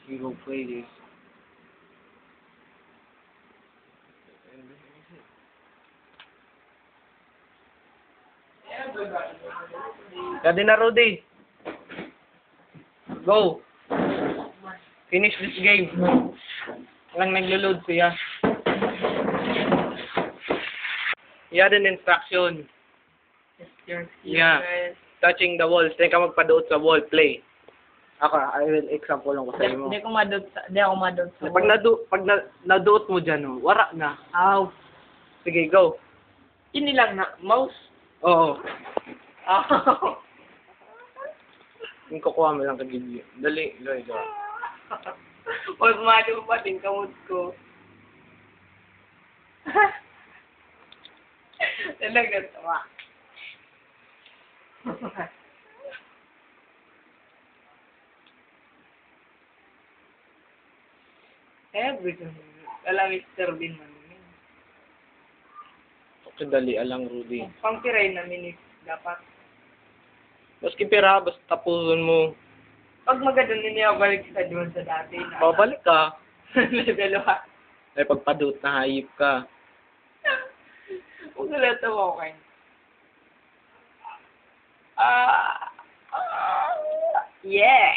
You go play this. Ready na, Rudy. Go. Finish this game. Walang naglo-load siya. Yan din instruction. Yeah. Touching the wall. Hindi ka magpaduot sa wall. Play. Ako, I will example lang ko sa iyo. Hindi ako madot sa Pag naduot mo dyan, oh, wara na. Ow. Sige, go. Ini lang na, mouse. Oo. Oh. Yung kukuha mo lang kagibyo. Dali, go. Huwag malo pa din kamot ko. Talaga tawa. Everything. Alam, Mr. Bean man. Okay, dali alang, Rudy. Pangkiray na minutes dapat. Maski pera, basta tapusin mo. Pag maganda niya balik sa doon sa dati na. Babalik ka. Level 1. Ay, pagpadut na hayip ka. Huwag na tawa ko kayo. Yeah!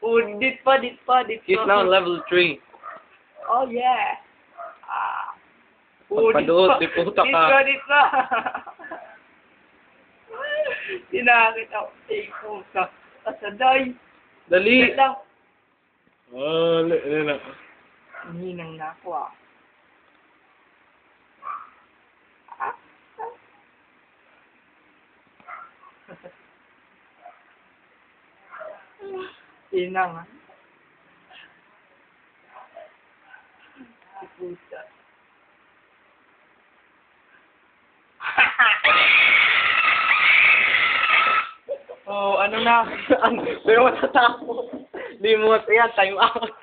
Oh, dit pa. He's now level 3. Oh, yeah! Pagpadut, di puta ka. Dit pa! Sinakit ako. Ay, puta. Kasaday. Dali. Wait lang. Na. Hinang na ako ah. Hinang ah. Si puta. Oh, ano na? Pero matatapos. Di mo yan, time out.